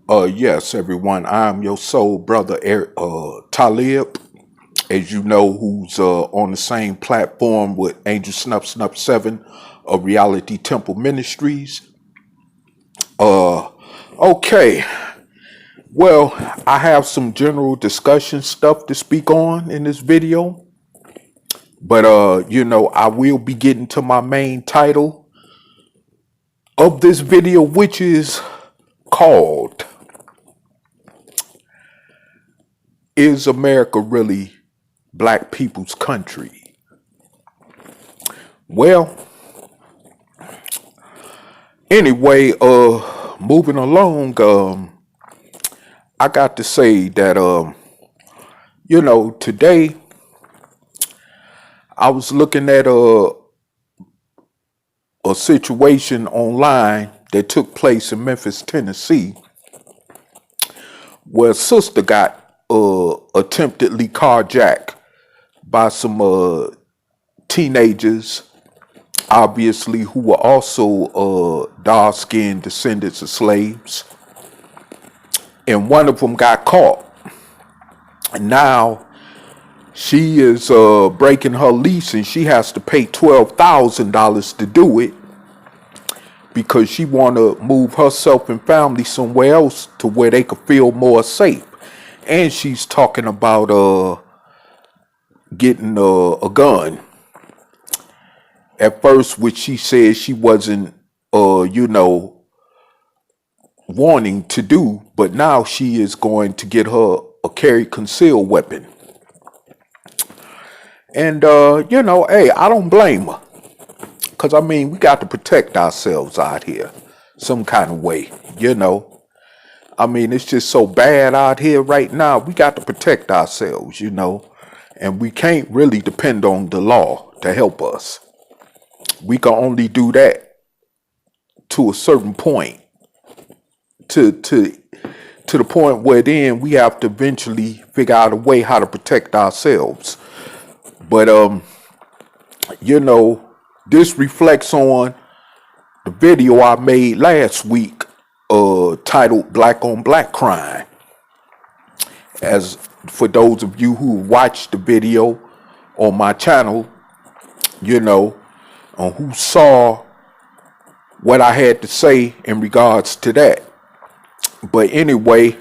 Yes, everyone. I'm your soul brother, Talib, as you know, who's on the same platform with Angel Snuff Snuff 7 of Reality Temple Ministries. Uh, okay. Well, I have some general discussion stuff to speak on in this video, but I will be getting to my main title of this video, which is called Is America Really Black People's Country? Well, anyway, moving along, I got to say that today I was looking at a situation online that took place in Memphis, Tennessee, where a sister got attemptedly carjacked by some teenagers, obviously, who were also dark-skinned descendants of slaves, and one of them got caught. And now she is breaking her lease, and she has to pay $12,000 to do it because she want to move herself and family somewhere else to where they could feel more safe. And she's talking about getting a gun. At first, which she said she wasn't, wanting to do, but now she is going to get her a carry concealed weapon. And, hey, I don't blame her. Because, I mean, we got to protect ourselves out here some kind of way, I mean, it's just so bad out here right now. We got to protect ourselves, and we can't really depend on the law to help us. We can only do that to a certain point, to the point where then we have to eventually figure out a way how to protect ourselves. But this reflects on the video I made last week, titled "Black on Black Crime." As for those of you who watched the video on my channel, who saw what I had to say in regards to that. But anyway,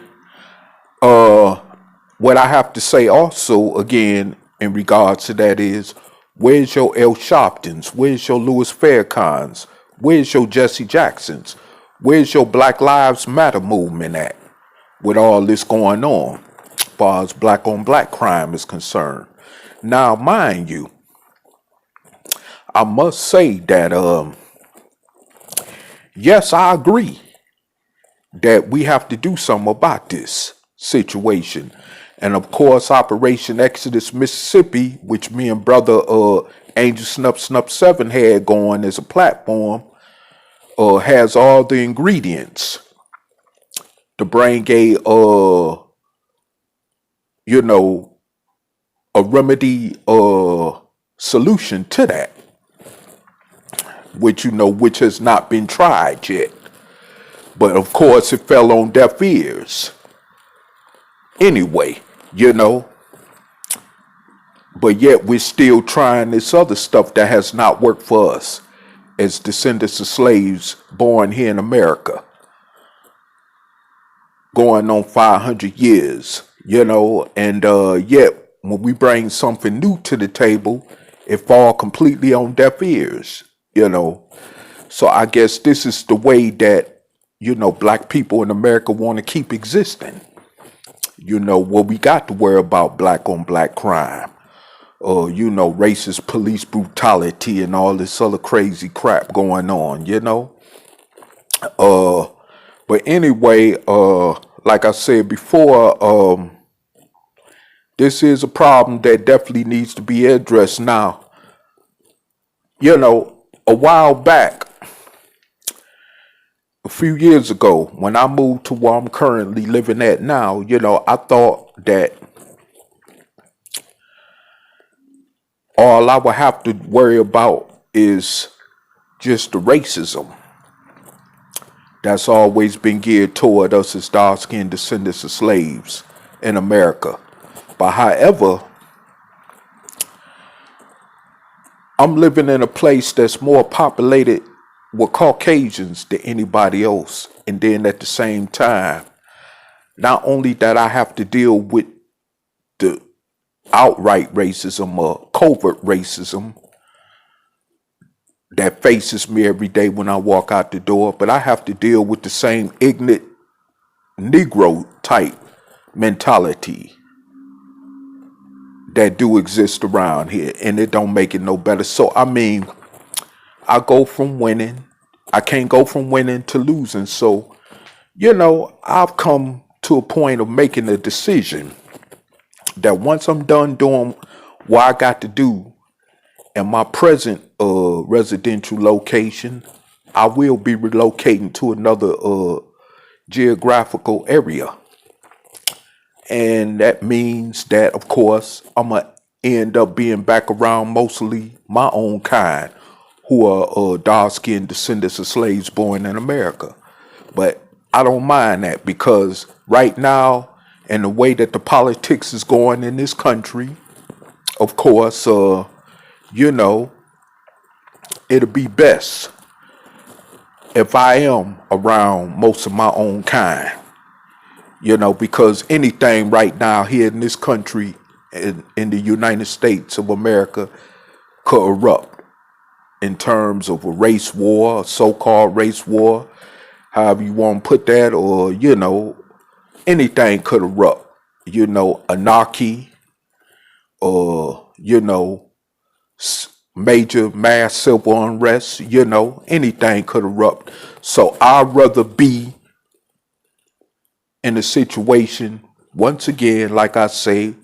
what I have to say also again in regards to that is, where's your El Sharptons? Where's your Louis Farrakhan's? Where's your Jesse Jacksons? Where's your Black Lives Matter movement at with all this going on as far as black on black crime is concerned? Now, mind you, I must say that, yes, I agree that we have to do something about this situation. And of course, Operation Exodus Mississippi, which me and brother Angel Snuff Snuff 7 had going as a platform, has all the ingredients to bring a remedy solution to that, which has not been tried yet. But of course, it fell on deaf ears. Anyway, but yet we're still trying this other stuff that has not worked for us as descendants of slaves born here in America, going on 500 years, and yet when we bring something new to the table, it fall completely on deaf ears, So I guess this is the way that, black people in America want to keep existing. We got to worry about black on black crime, racist police brutality and all this other crazy crap going on, But anyway, like I said before, this is a problem that definitely needs to be addressed now. A while back, a few years ago, when I moved to where I'm currently living at now, I thought that all I would have to worry about is just the racism that's always been geared toward us as dark-skinned descendants of slaves in America. But however, I'm living in a place that's more populated with Caucasians than anybody else. And then at the same time, not only that I have to deal with the outright racism or covert racism that faces me every day when I walk out the door, but I have to deal with the same ignorant Negro type mentality that do exist around here, and it don't make it no better. So I mean, I go from winning, I can't go from winning to losing. So, I've come to a point of making a decision that once I'm done doing what I got to do in my present residential location, I will be relocating to another geographical area. And that means that, of course, I'm going to end up being back around mostly my own kind, who are dark-skinned descendants of slaves born in America. But I don't mind that, because right now, and the way that the politics is going in this country, of course, it'll be best if I am around most of my own kind. Because anything right now here in this country, in the United States of America, could erupt in terms of a race war, a so-called race war, however you want to put that, or, anything could erupt. Anarchy, or, major mass civil unrest, anything could erupt. So I'd rather be in a situation, once again, like I say,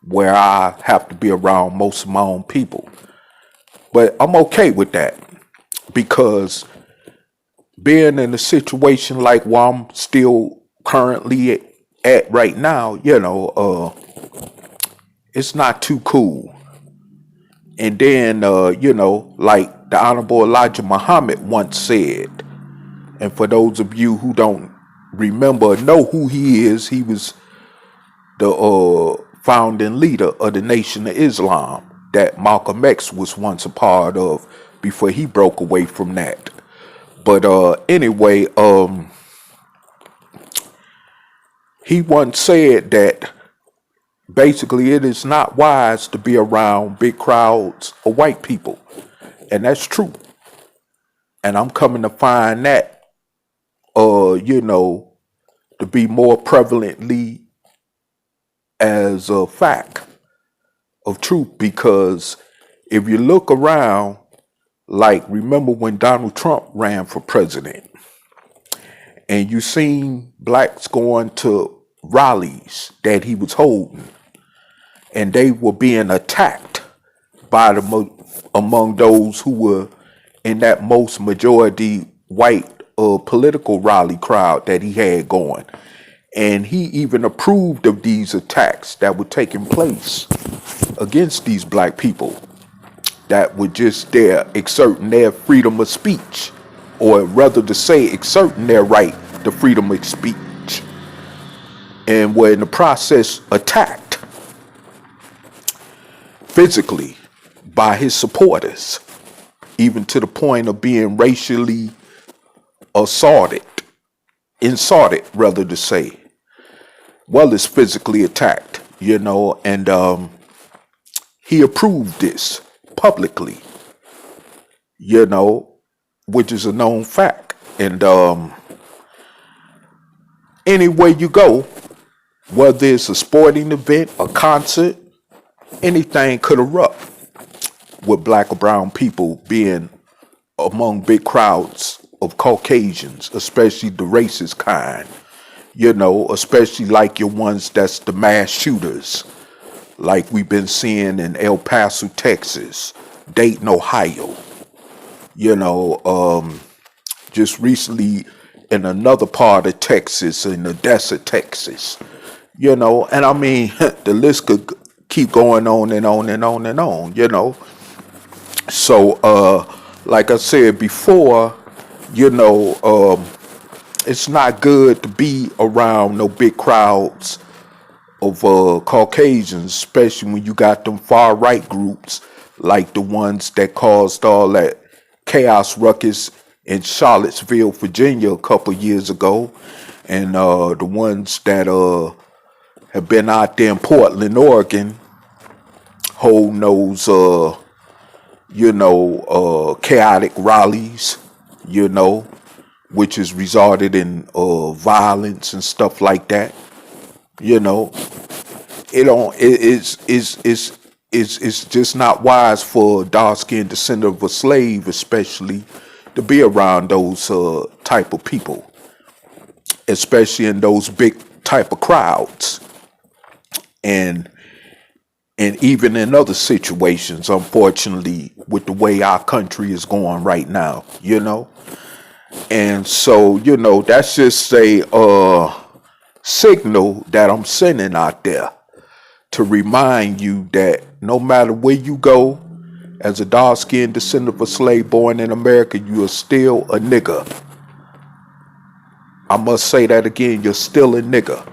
where I have to be around most of my own people. But I'm okay with that, because being in a situation like where I'm still currently at right now, it's not too cool. And then, like the Honorable Elijah Muhammad once said, and for those of you who don't remember or know who he is, he was the founding leader of the Nation of Islam that Malcolm X was once a part of before he broke away from that. But anyway, he once said that basically it is not wise to be around big crowds of white people. And that's true. And I'm coming to find that, to be more prevalently as a fact of truth. Because if you look around, like, remember when Donald Trump ran for president, and you seen blacks going to rallies that he was holding, and they were being attacked by among those who were in that most majority white political rally crowd that he had going. And he even approved of these attacks that were taking place against these black people that were just there exerting their freedom of speech, or rather to say exerting their right to freedom of speech, and were in the process attacked physically by his supporters, even to the point of being racially insulted, rather to say. Well, it's physically attacked, and he approved this publicly, which is a known fact. And anywhere you go, whether it's a sporting event, a concert, anything could erupt with black or brown people being among big crowds of Caucasians, especially the racist kind, especially like your ones that's the mass shooters, like we've been seeing in El Paso, Texas, Dayton, Ohio, just recently in another part of Texas, in Odessa, Texas, and I mean, the list could keep going on and on and on and on, So, like I said before, it's not good to be around no big crowds of Caucasians, especially when you got them far right groups like the ones that caused all that chaos ruckus in Charlottesville, Virginia, a couple years ago, and the ones that have been out there in Portland, Oregon, holding those chaotic rallies, which has resulted in violence and stuff like that. You know, it don't it it's just not wise for a dark skinned descendant of a slave, especially, to be around those type of people, especially in those big type of crowds, and even in other situations, unfortunately, with the way our country is going right now. And so, that's just a signal that I'm sending out there to remind you that no matter where you go, as a dark-skinned descendant of a slave born in America, you are still a nigger. I must say that again, you're still a nigger.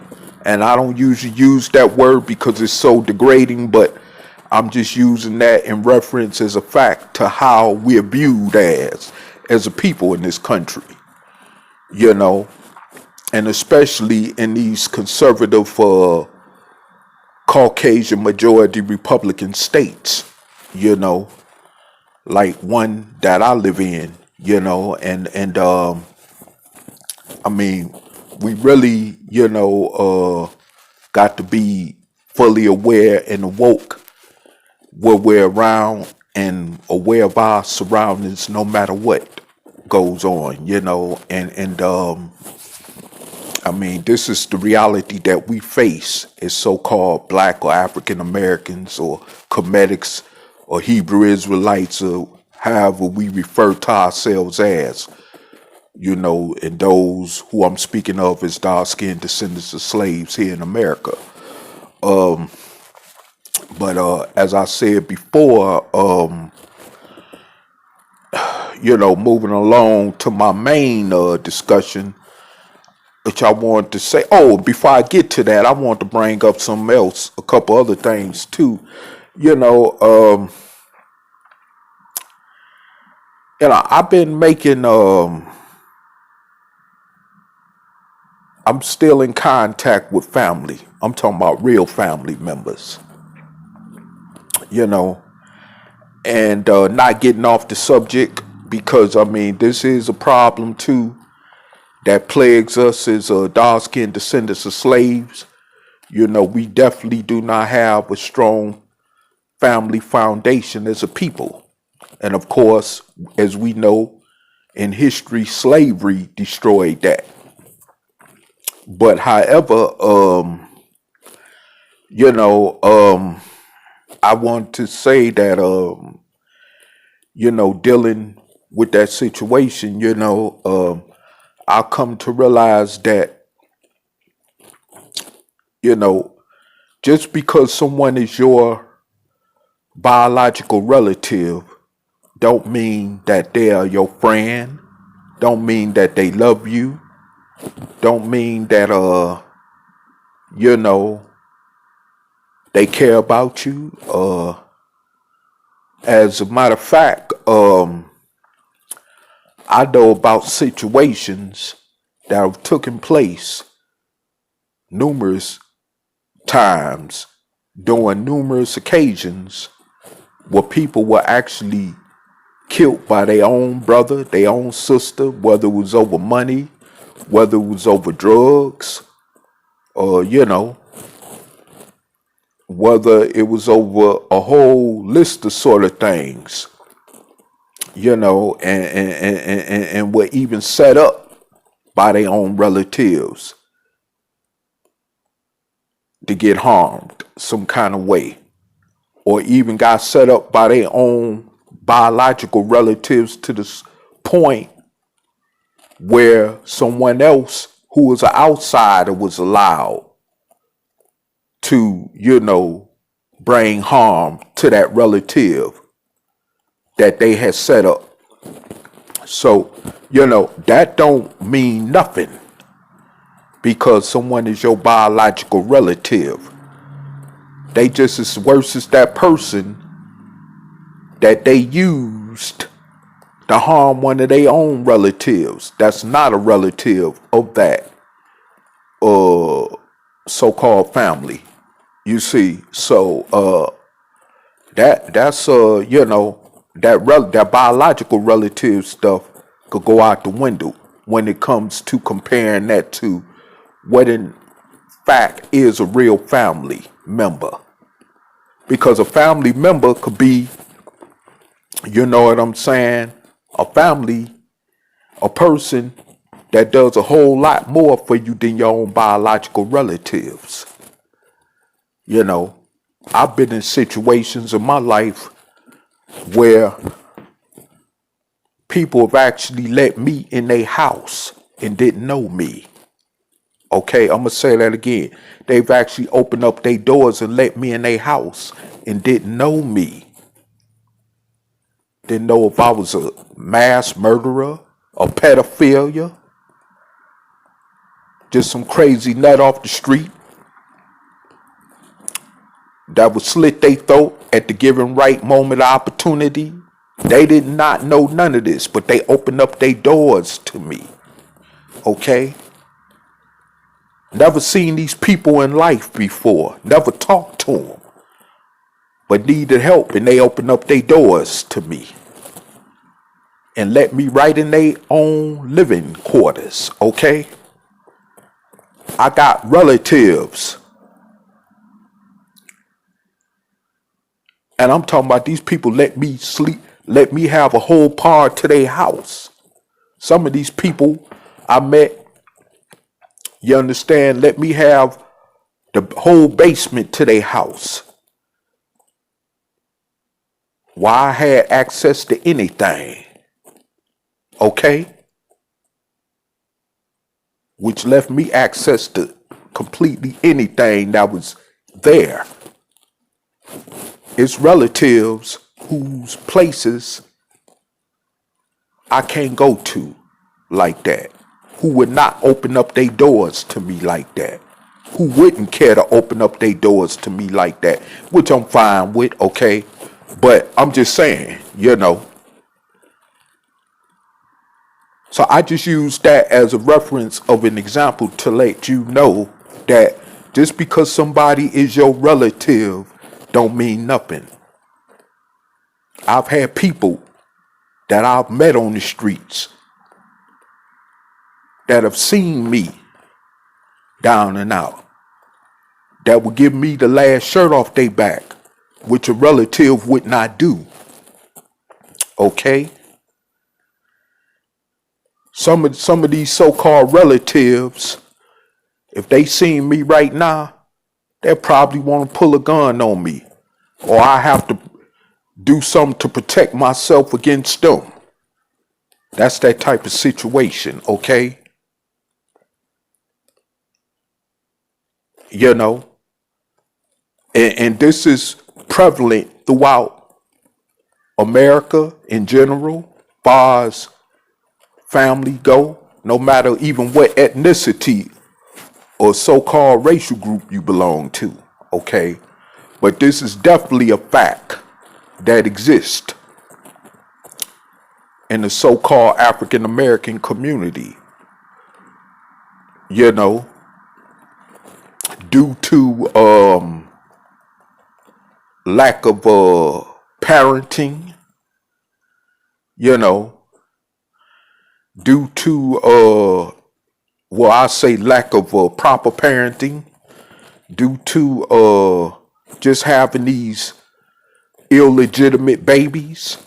And I don't usually use that word because it's so degrading, but I'm just using that in reference as a fact to how we're viewed as a people in this country, and especially in these conservative Caucasian majority Republican states, like one that I live in, and I mean, we really, got to be fully aware and awoke where we're around and aware of our surroundings no matter what goes on, and I mean, this is the reality that we face as so-called Black or African Americans or Comedics or Hebrew Israelites or however we refer to ourselves as, and those who I'm speaking of as dark-skinned descendants of slaves here in America. But as I said before, moving along to my main discussion, which I wanted to say. Oh, before I get to that, I want to bring up something else, a couple other things too. I've been making. I'm still in contact with family. I'm talking about real family members. And not getting off the subject because I mean this is a problem too that plagues us as dark-skinned descendants of slaves. We definitely do not have a strong family foundation as a people. And of course, as we know, in history, slavery destroyed that. But however, I want to say that, dealing with that situation, I'll come to realize that, just because someone is your biological relative, don't mean that they are your friend, don't mean that they love you, don't mean that, they care about you. As a matter of fact, I know about situations that have taken place numerous times during numerous occasions where people were actually killed by their own brother, their own sister, whether it was over money, whether it was over drugs, or, whether it was over a whole list of sort of things, and were even set up by their own relatives to get harmed some kind of way, or even got set up by their own biological relatives to the point where someone else who was an outsider was allowed to, bring harm to that relative that they had set up. So, that don't mean nothing. because someone is your biological relative. They just as worse as that person that they used to harm one of their own relatives. That's not a relative of that uh so-called family. You see, so that's that biological relative stuff could go out the window when it comes to comparing that to what in fact is a real family member. Because a family member could be, you know what I'm saying, a person that does a whole lot more for you than your own biological relatives. You know, I've been in situations in my life where people have actually let me in their house and didn't know me. Okay, I'm gonna say that again. They've actually opened up their doors and let me in their house and didn't know me. Didn't know if I was a mass murderer, a pedophilia, just some crazy nut off the street that would slit their throat at the given right moment of opportunity. They did not know none of this, but they opened up their doors to me. Okay? Never seen these people in life before. Never talked to them. But needed help, and they opened up their doors to me. And let me right in their own living quarters. Okay? I got relatives. And I'm talking about these people let me sleep, let me have a whole part to their house. Some of these people I met, you understand, let me have the whole basement to their house. Why I had access to anything. Okay? Which left me access to completely anything that was there. It's relatives whose places I can't go to like that, who would not open up their doors to me like that, who wouldn't care to open up their doors to me like that, which I'm fine with, okay? But I'm just saying, you know. So I just use that as a reference of an example to let you know that just because somebody is your relative don't mean nothing. I've had people that I've met on the streets that have seen me down and out, that would give me the last shirt off their back, which a relative would not do. Okay? Some of these so-called relatives, if they seen me right now, they'll probably want to pull a gun on me, or I have to do something to protect myself against them. That's that type of situation, okay? You know, and this is prevalent throughout America in general, far as family go, no matter even what ethnicity or so-called racial group you belong to, okay? But this is definitely a fact that exists in the so-called African American community, you know, due to lack of parenting, you know, due to well, I say lack of proper parenting, due to just having these illegitimate babies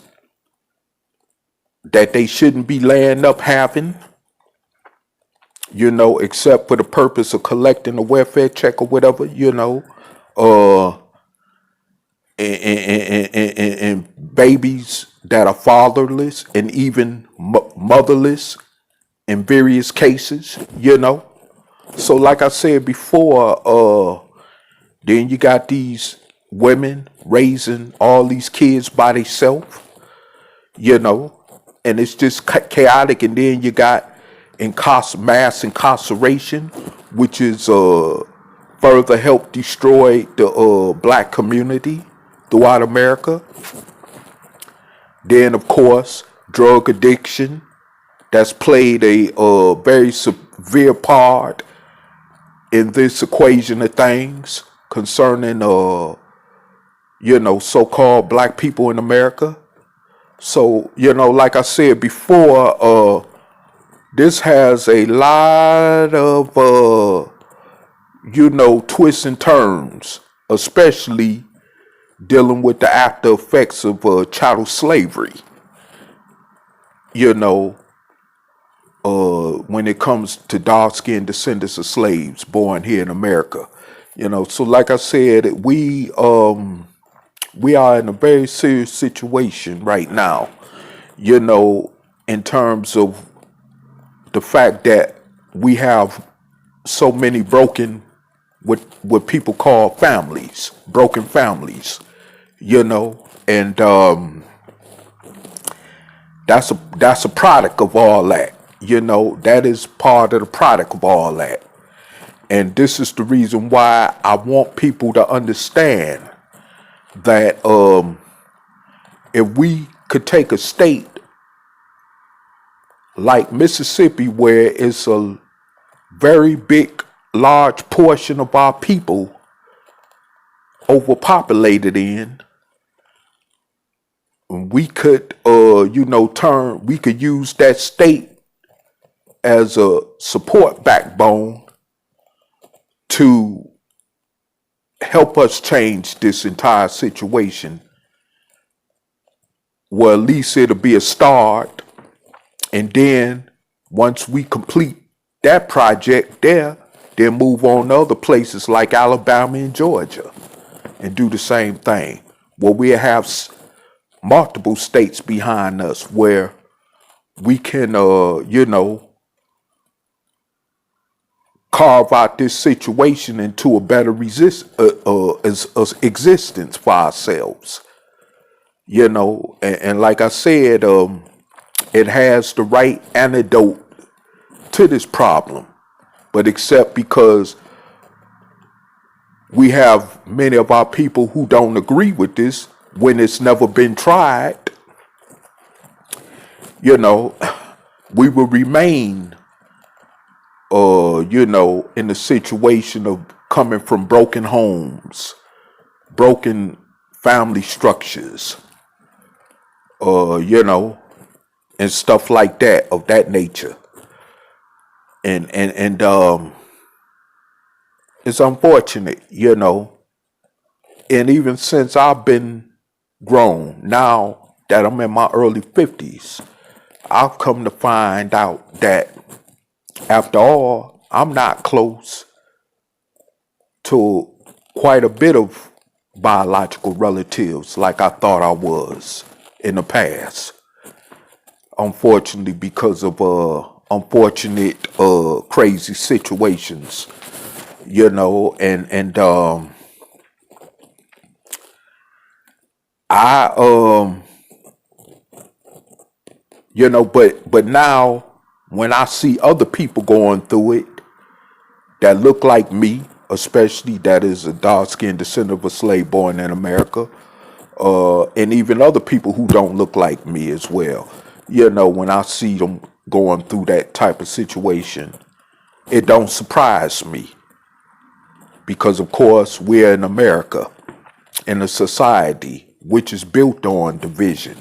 that they shouldn't be laying up having, you know, except for the purpose of collecting a welfare check or whatever, you know, and babies that are fatherless and even motherless in various cases, you know. So like I said before, then you got these women raising all these kids by themselves, you know, and it's just chaotic. And then you got mass incarceration which is further help destroy the black community throughout America. Then, of course, drug addiction that's played a very severe part in this equation of things concerning, so-called black people in America. So, like I said before, this has a lot of, twists and turns, especially dealing with the after effects of chattel slavery, you know, when it comes to dark-skinned descendants of slaves born here in America. So like I said, we are in a very serious situation right now, in terms of the fact that we have so many broken, what people call families, broken families, and that's a product of all that. That is part of the product of all that. And this is the reason why I want people to understand that if we could take a state like Mississippi, where it's a very big, large portion of our people overpopulated in, we could, we could use that state as a support backbone to help us change this entire situation. Well, at least it'll be a start. And then once we complete that project there, then move on to other places like Alabama and Georgia and do the same thing. Well, we have multiple states behind us where we can, carve out this situation into a better existence for ourselves. And like I said, it has the right antidote to this problem, but except because we have many of our people who don't agree with this when it's never been tried, we will remain, in a situation of coming from broken homes, broken family structures, and stuff like that, of that nature. And it's unfortunate, and even since I've been grown, now that I'm in my early 50s, I've come to find out that after all, I'm not close to quite a bit of biological relatives like I thought I was in the past. Unfortunately, because of unfortunate crazy situations, and I but now when I see other people going through it that look like me, especially that is a dark-skinned descendant of a slave born in America, and even other people who don't look like me as well, when I see them going through that type of situation, it don't surprise me. Because, of course, we're in America, in a society which is built on division,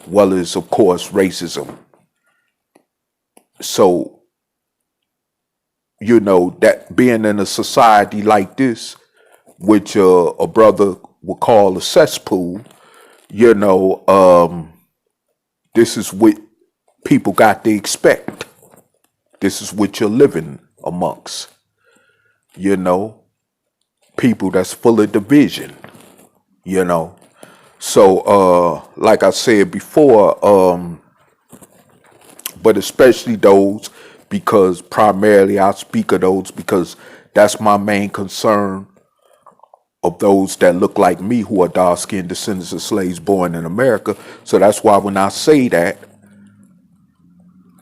well as, of course, racism. So, that being in a society like this, which a brother would call a cesspool, this is what people got to expect. This is what you're living amongst. People that's full of division, So, like I said before, but especially those, because primarily I speak of those because that's my main concern, of those that look like me who are dark-skinned descendants of slaves born in America. So that's why when I say that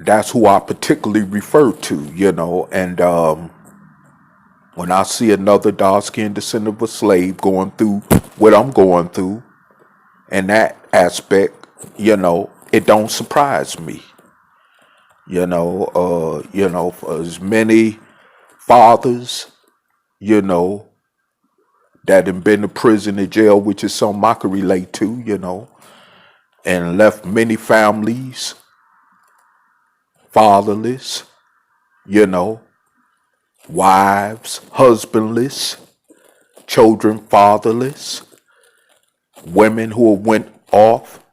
that's who I particularly refer to, and when I see another dark-skinned descendant of a slave going through what I'm going through, in that aspect, it don't surprise me. For as many fathers, you know, that have been to prison and jail, which is something I could relate to, and left many families fatherless, you know, wives husbandless, children fatherless, women who went off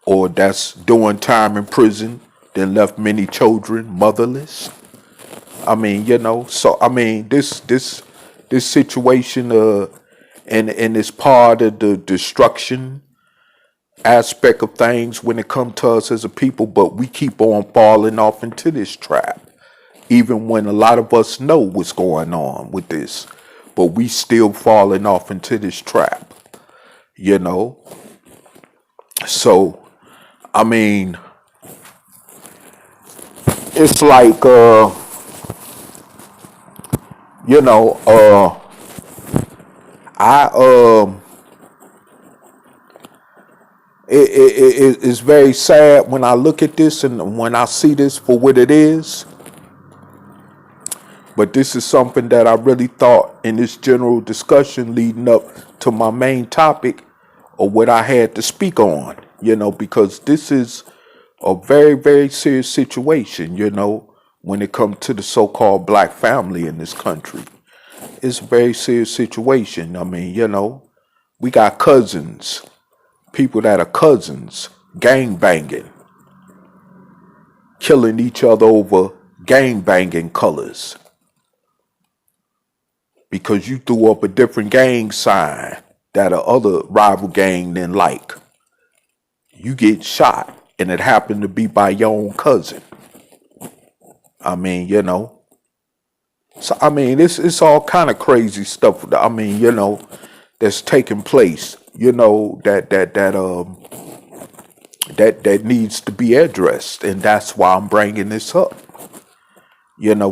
or that's doing time in prison, then left many children motherless. I mean, so I mean this situation and it's part of the destruction aspect of things when it comes to us as a people, but we keep on falling off into this trap. Even when a lot of us know what's going on with this, but we still falling off into this trap, you know? So, I mean, it's like, you know, I, it's very sad when I look at this and when I see this for what it is. But this is something that I really thought in this general discussion leading up to my main topic or what I had to speak on, because this is a very, very serious situation, when it comes to the so-called black family in this country. It's a very serious situation. I mean, we got cousins, people that are cousins, gang banging, killing each other over gang banging colors. Because you threw up a different gang sign that a other rival gang didn't like. You get shot, and it happened to be by your own cousin. I mean, So I mean, it's all kind of crazy stuff. I mean, that's taking place. That needs to be addressed, and that's why I'm bringing this up.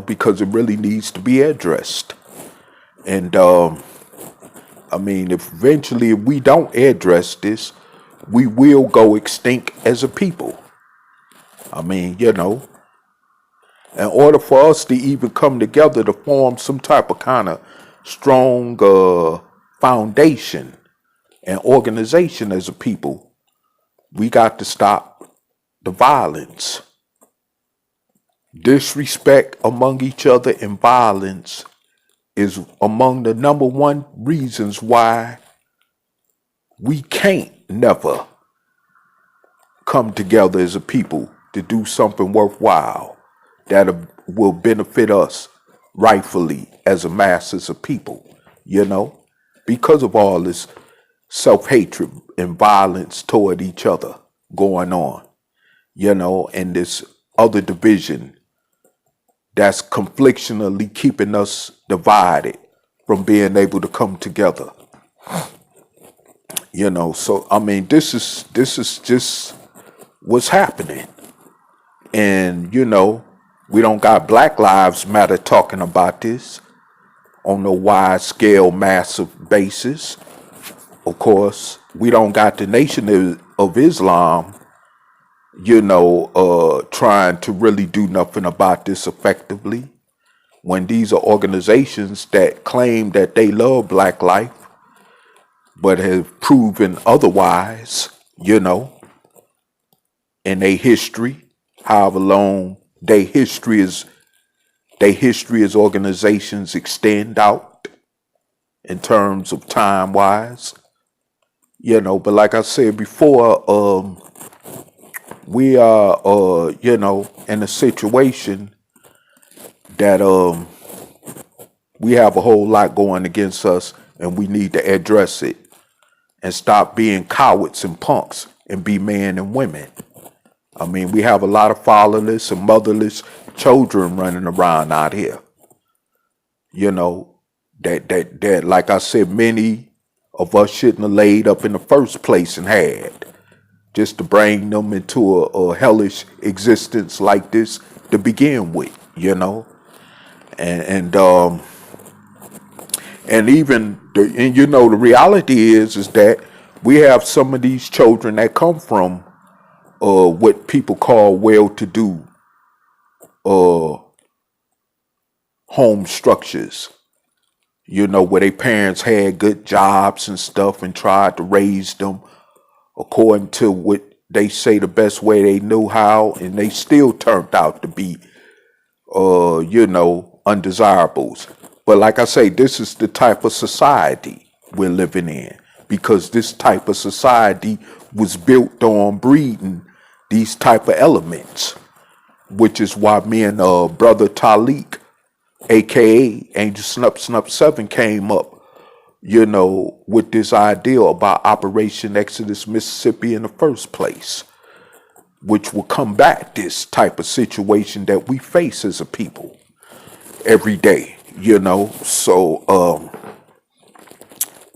Because it really needs to be addressed. And I mean, if we don't address this, we will go extinct as a people. I mean, in order for us to even come together to form some type of kind of strong foundation and organization as a people, we got to stop the violence. Disrespect among each other and violence is among the number one reasons why we can't never come together as a people to do something worthwhile that will benefit us rightfully as a mass, as a people, because of all this self-hatred and violence toward each other going on, and this other division that's conflictionally keeping us divided from being able to come together. So I mean, this is just what's happening. And we don't got Black Lives Matter talking about this on a wide scale, massive basis. Of course, we don't got the Nation of Islam trying to really do nothing about this effectively, when these are organizations that claim that they love black life, but have proven otherwise, in their history, however long their history as organizations extend out in terms of time wise, but like I said before, we are, in a situation that we have a whole lot going against us, and we need to address it and stop being cowards and punks and be men and women. I mean, we have a lot of fatherless and motherless children running around out here. That like I said, many of us shouldn't have laid up in the first place and had. just to bring them into a hellish existence like this to begin with, and and even and the reality is that we have some of these children that come from what people call well-to-do uh home structures, where their parents had good jobs and stuff and tried to raise them according to what they say the best way they knew how, and they still turned out to be undesirables. But like I say, this is the type of society we're living in, because this type of society was built on breeding these type of elements, which is why me and brother Talik, aka Angel Snup Snup 7, came up, with this idea about Operation Exodus Mississippi in the first place, which will combat this type of situation that we face as a people every day, So,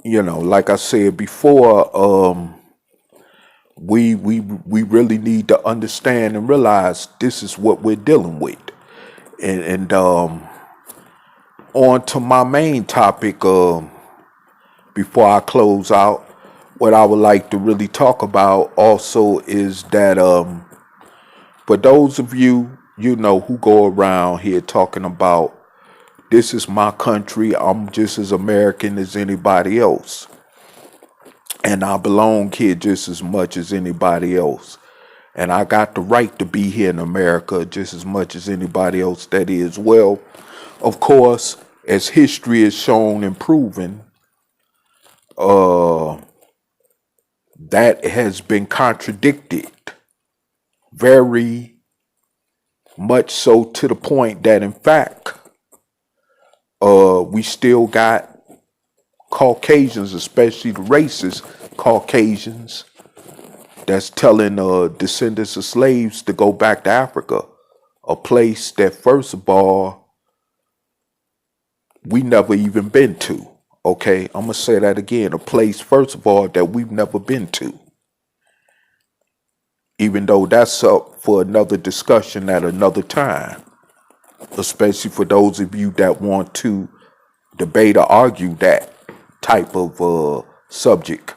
like I said before, we really need to understand and realize this is what we're dealing with. And on to my main topic, before I close out, what I would like to really talk about also is that for those of you, who go around here talking about this is my country, I'm just as American as anybody else, and I belong here just as much as anybody else, and I got the right to be here in America just as much as anybody else that is. Well, of course, as history is shown and proven, that has been contradicted very much so, to the point that in fact we still got Caucasians, especially the racist Caucasians, that's telling descendants of slaves to go back to Africa, a place that, first of all, we never even been to. Okay, I'm gonna say that again. A place, first of all, that we've never been to. Even though that's up for another discussion at another time, especially for those of you that want to debate or argue that type of subject,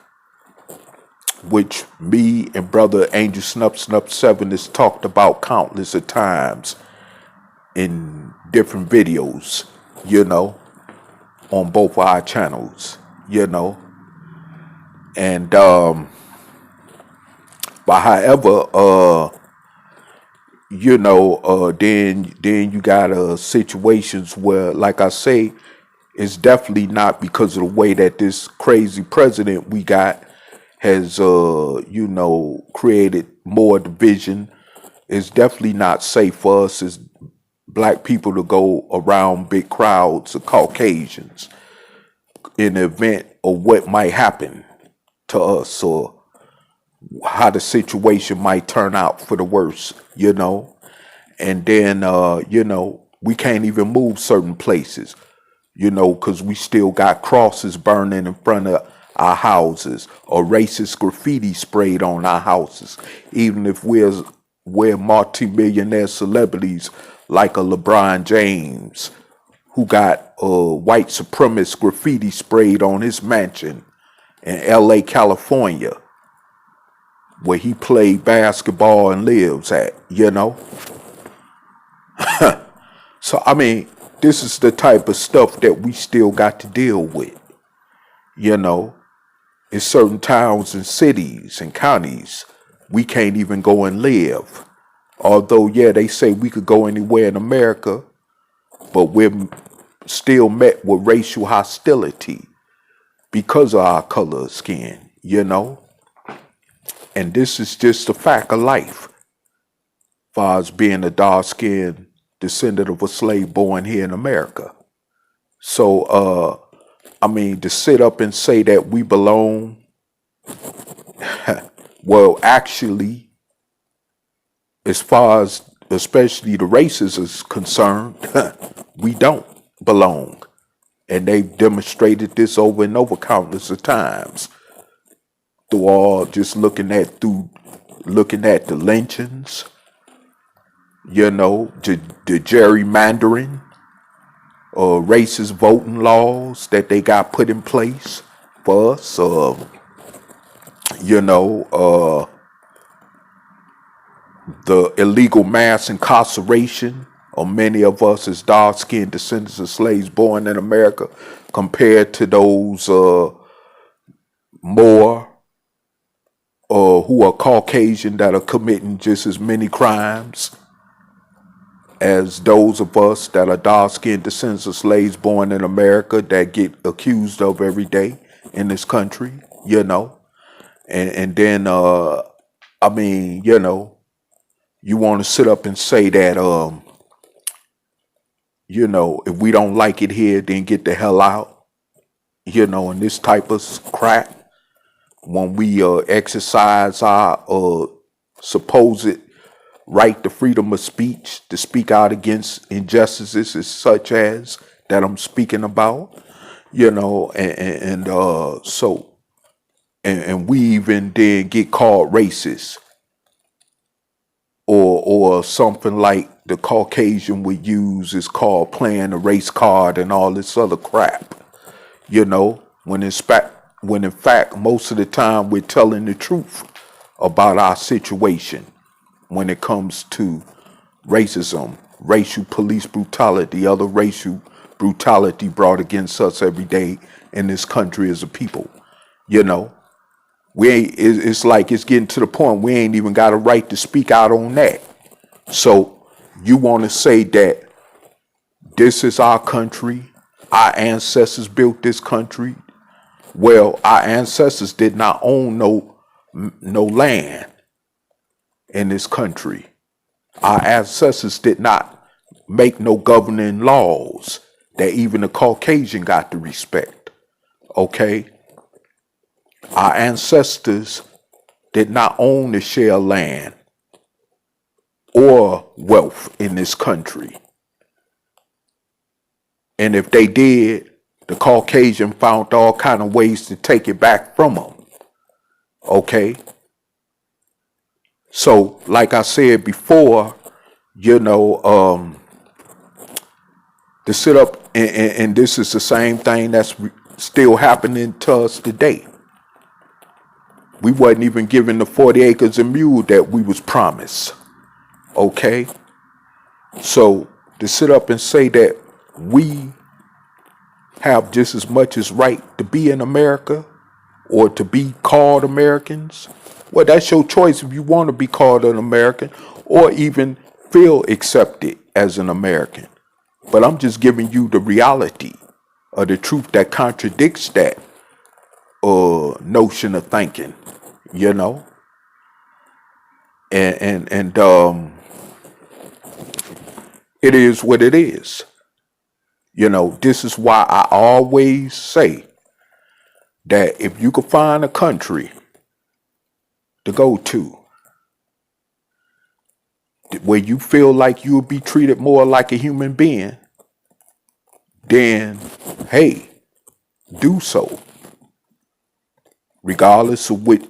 which me and brother Angel Snup Snup 7 has talked about countless of times in different videos, on both of our channels, and but however, then you got situations where, like I say, it's definitely not because of the way that this crazy president we got has created more division. It's definitely not safe for us as black people to go around big crowds of Caucasians in the event of what might happen to us, or how the situation might turn out for the worse, and then we can't even move certain places, because we still got crosses burning in front of our houses, or racist graffiti sprayed on our houses, even if we're multi-millionaire celebrities like a LeBron James, who got white supremacist graffiti sprayed on his mansion in LA, California, where he played basketball and lives at, So, I mean, this is the type of stuff that we still got to deal with, In certain towns and cities and counties, we can't even go and live. Although, yeah, they say we could go anywhere in America, but we're still met with racial hostility because of our color of skin, And this is just a fact of life, as far as being a dark-skinned descendant of a slave born here in America. So, to sit up and say that we belong, well, actually, as far as especially the races is concerned, we don't belong. And they've demonstrated this over and over countless of times, through all just looking at through looking at the lynchings, the gerrymandering, racist voting laws that they got put in place for us, you know, the illegal mass incarceration of many of us as dark-skinned descendants of slaves born in America compared to those more who are Caucasian that are committing just as many crimes as those of us that are dark-skinned descendants of slaves born in America that get accused of every day in this country, And then, you want to sit up and say that, if we don't like it here, then get the hell out, and this type of crap. When we exercise our supposed right to freedom of speech to speak out against injustices such as that I'm speaking about, and we even then get called racist or something like the Caucasian would use is called playing a race card and all this other crap, when in fact most of the time we're telling the truth about our situation when it comes to racism, racial police brutality, other racial brutality brought against us every day in this country as a people. We ain't. It's like it's getting to the point we ain't even got a right to speak out on that. So you want to say that this is our country, our ancestors built this country. Well, our ancestors did not own no land in this country. Our ancestors did not make no governing laws that even the Caucasian got to respect. Okay? Our ancestors did not own the share of land or wealth in this country. And if they did, the Caucasian found all kind of ways to take it back from them. Okay? So, like I said before, to sit up and this is the same thing that's still happening to us today. We wasn't even given the 40 acres and mule that we was promised. Okay? So to sit up and say that we have just as much as right to be in America or to be called Americans, well, that's your choice if you want to be called an American or even feel accepted as an American. But I'm just giving you the reality of the truth that contradicts that notion of thinking, and it is what it is. This is why I always say that if you could find a country to go to where you feel like you'll be treated more like a human being, then hey, do so. Regardless of what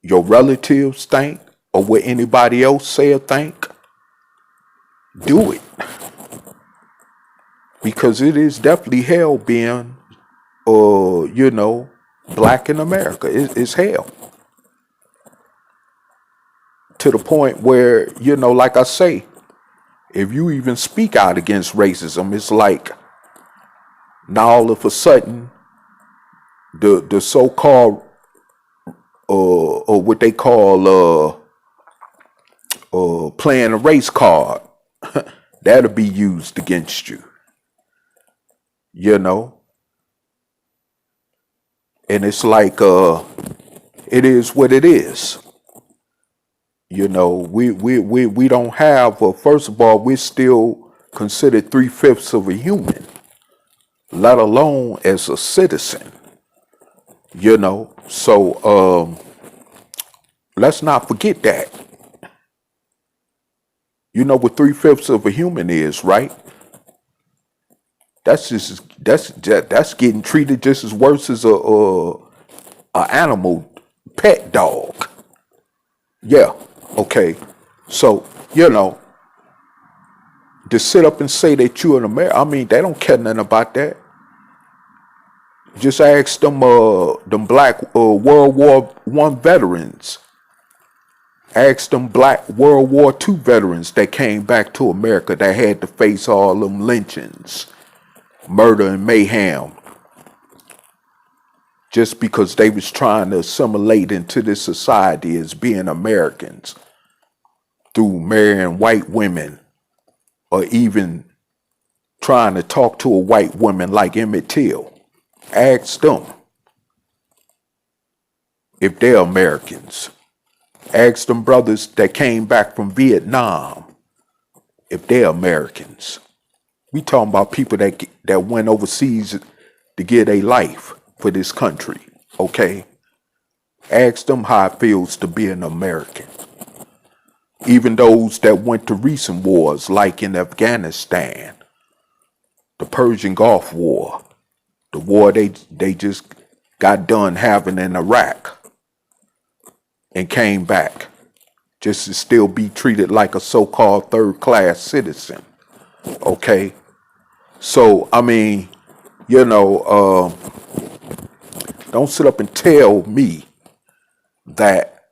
your relatives think or what anybody else say or think, do it. Because it is definitely hell being, black in America. It's hell. To the point where, like I say, if you even speak out against racism, it's like now all of a sudden the so-called or what they call playing a race card that'll be used against you, and it's like it is what it is. We don't have, first of all, we're still considered 3/5 of a human, let alone as a citizen. So let's not forget that. You know what 3/5 of a human is, right? That's getting treated just as worse as a animal pet dog. Yeah. Okay. So, to sit up and say that you're an American, I mean, they don't care nothing about that. Just ask them black World War I veterans. Ask them black World War II veterans that came back to America that had to face all them lynchings, murder and mayhem, just because they was trying to assimilate into this society as being Americans through marrying white women or even trying to talk to a white woman like Emmett Till. Ask them if they're Americans. Ask them brothers that came back from Vietnam if they're Americans. We talking about people that went overseas to give their life for this country. Okay, ask them how it feels to be an American. Even those that went to recent wars, like in Afghanistan, the Persian Gulf War, the war they just got done having in Iraq, and came back just to still be treated like a so-called third-class citizen. Okay, so I mean, you know, don't sit up and tell me that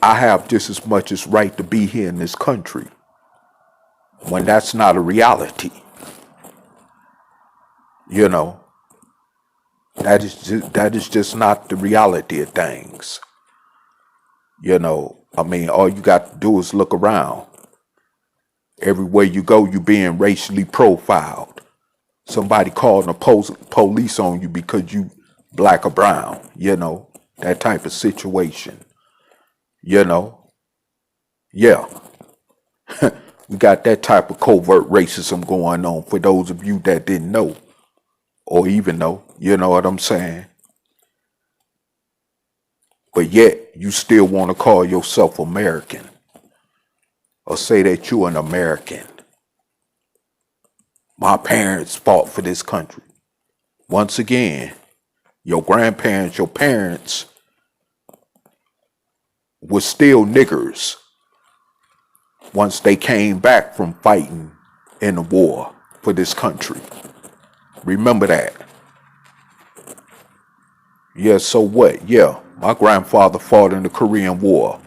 I have just as much as right to be here in this country when that's not a reality. You know, that is just not the reality of things. I mean, all you got to do is look around. Everywhere you go, you being racially profiled. Somebody calling the police on you because you black or brown. That type of situation. You know, yeah, we got that type of covert racism going on. For those of you that didn't know, or even know, you know what I'm saying. But yet, you still want to call yourself American or say that you're an American. My parents fought for this country. Once again, your grandparents, your parents were still niggers once they came back from fighting in the war for this country. Remember that. Yeah, so what? Yeah, my grandfather fought in the Korean War.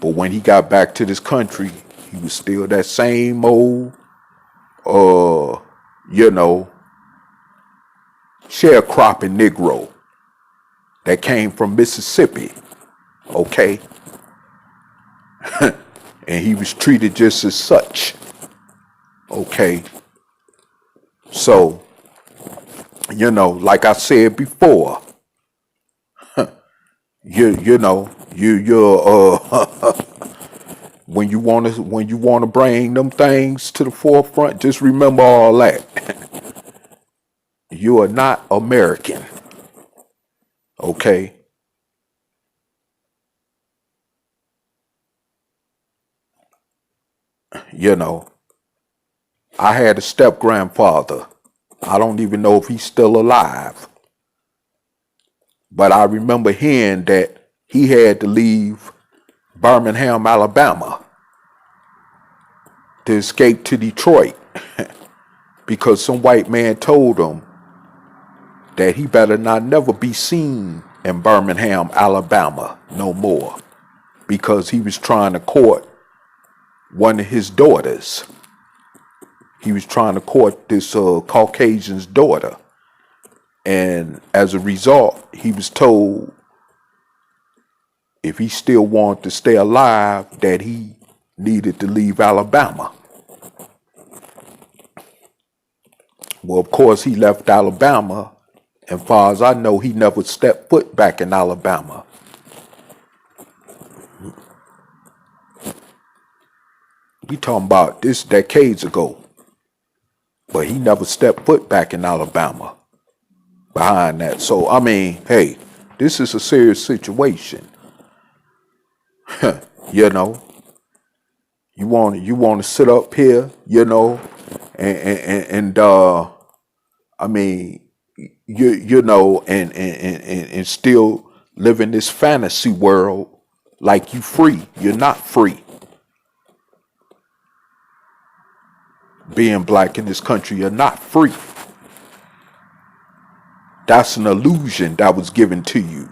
But when he got back to this country, he was still that same old, you know, sharecropping Negro that came from Mississippi. Okay? And he was treated just as such. Okay? So, like I said before, you're when you want to bring them things to the forefront, just remember all that. You are not American. Okay? I had a step grandfather. I don't even know if he's still alive. But I remember hearing that he had to leave Birmingham, Alabama to escape to Detroit because some white man told him that he better not never be seen in Birmingham, Alabama no more because he was trying to court one of his daughters. He was trying to court this Caucasian's daughter. And as a result, he was told if he still wanted to stay alive, that he needed to leave Alabama. Well, of course, he left Alabama, and far as I know, he never stepped foot back in Alabama. We talking about this decades ago, but he never stepped foot back in Alabama behind that. So, I mean, hey, this is a serious situation. You know, you want to sit up here, and I mean, and still live in this fantasy world like you free. You're not free. Being black in this country, you're not free. That's an illusion that was given to you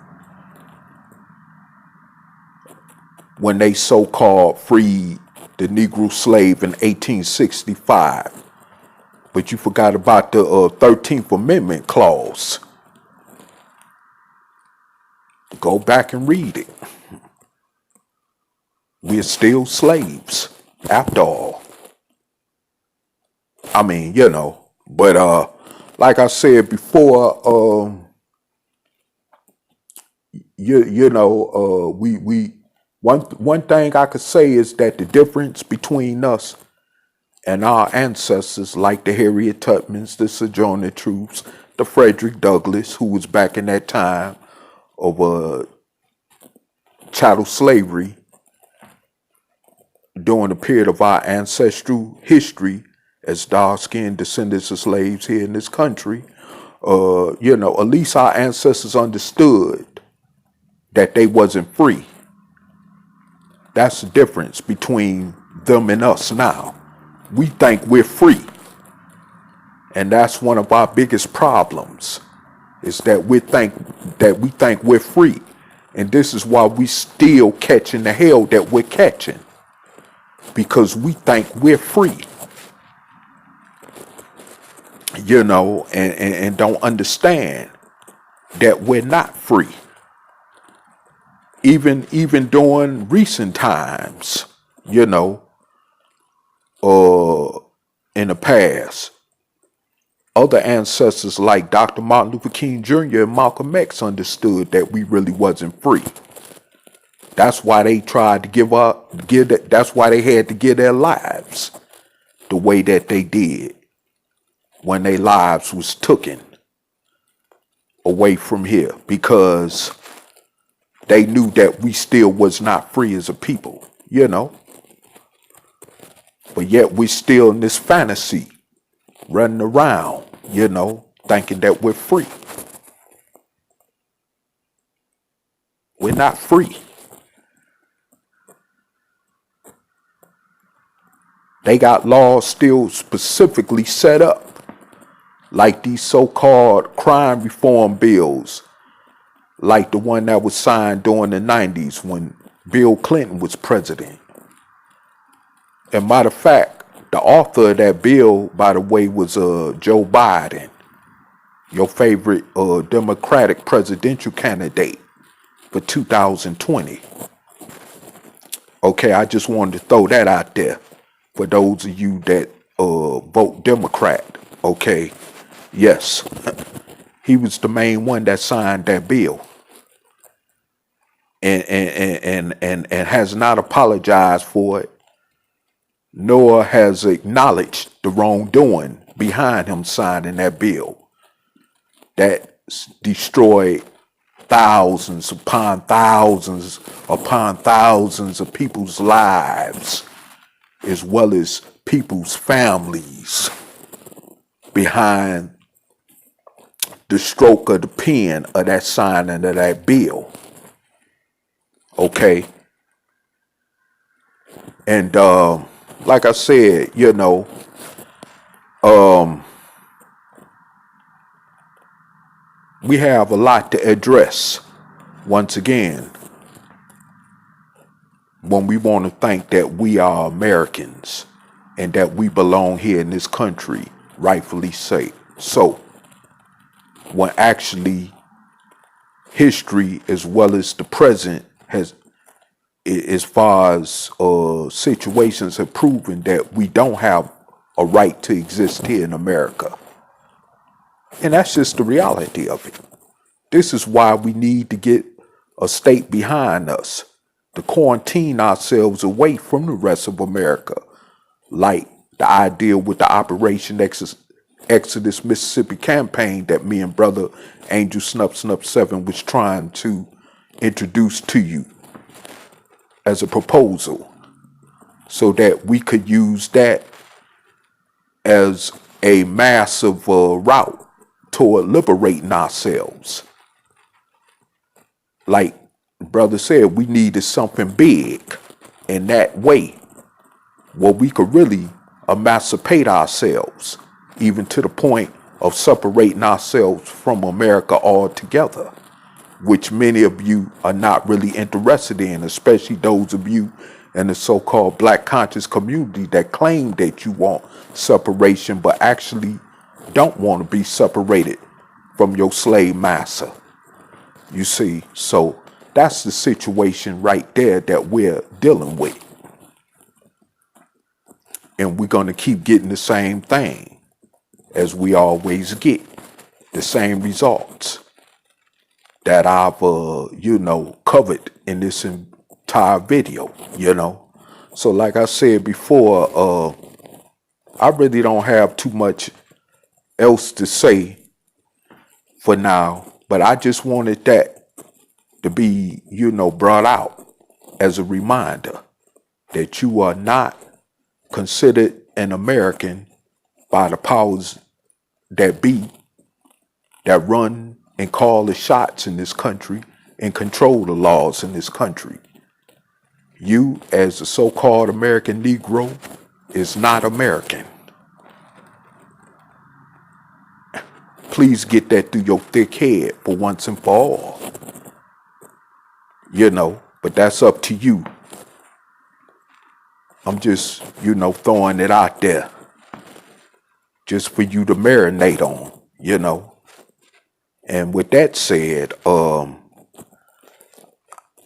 when they so-called freed the Negro slave in 1865. But you forgot about the 13th Amendment clause. Go back and read it. We're still slaves, after all. I mean, but like I said before, we one thing I could say is that the difference between us and our ancestors, like the Harriet Tubmans, the Sojourner Truths, the Frederick Douglass, who was back in that time of chattel slavery, during the period of our ancestral history as dark-skinned descendants of slaves here in this country, at least our ancestors understood that they wasn't free. That's the difference between them and us now. We think we're free. And that's one of our biggest problems, is that we think we're free. And this is why we still catching the hell that we're catching. Because we think we're free. And don't understand that we're not free. Even during recent times, in the past, other ancestors like Dr. Martin Luther King Jr. and Malcolm X understood that we really wasn't free. That's why they tried to that's why they had to give their lives the way that they did when their lives was taken away from here, because they knew that we still was not free as a people, But yet we're still in this fantasy, running around, thinking that we're free. We're not free. They got laws still specifically set up, like these so-called crime reform bills, like the one that was signed during the 90s when Bill Clinton was president. And matter of fact, the author of that bill, by the way, was Joe Biden, your favorite Democratic presidential candidate for 2020. Okay, I just wanted to throw that out there for those of you that vote Democrat. Okay, yes, he was the main one that signed that bill, and has not apologized for it, nor has acknowledged the wrongdoing behind him signing that bill that destroyed thousands upon thousands of people's lives, as well as people's families, behind the stroke of the pen of that signing of that bill. Okay. And like I said, we have a lot to address once again when we want to think that we are Americans and that we belong here in this country, rightfully so, when actually history as well as the present has, as far as situations have proven that we don't have a right to exist here in America. And that's just the reality of it. This is why we need to get a state behind us to quarantine ourselves away from the rest of America, like the idea with the Operation Exodus Mississippi campaign that me and brother Angel Snup 7 was trying to introduce to you as a proposal, so that we could use that as a massive route toward liberating ourselves. Like Brother said we needed something big in that way where we could really emancipate ourselves, even to the point of separating ourselves from America altogether, which many of you are not really interested in, especially those of you in the so-called black conscious community that claim that you want separation, but actually don't want to be separated from your slave master. You see, so that's the situation right there that we're dealing with. And we're going to keep getting the same thing as we always get, the same results that I've, covered in this entire video, So like I said before, I really don't have too much else to say for now, but I just wanted that to be, brought out as a reminder that you are not considered an American by the powers that be, that run and call the shots in this country and control the laws in this country. You, as a so-called American Negro, is not American. Please get that through your thick head for once and for all. But that's up to you. I'm just, throwing it out there just for you to marinate on, And with that said,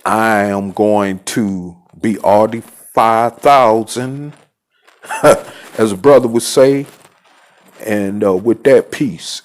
I am going to be all 5,000, as a brother would say. And with that, peace.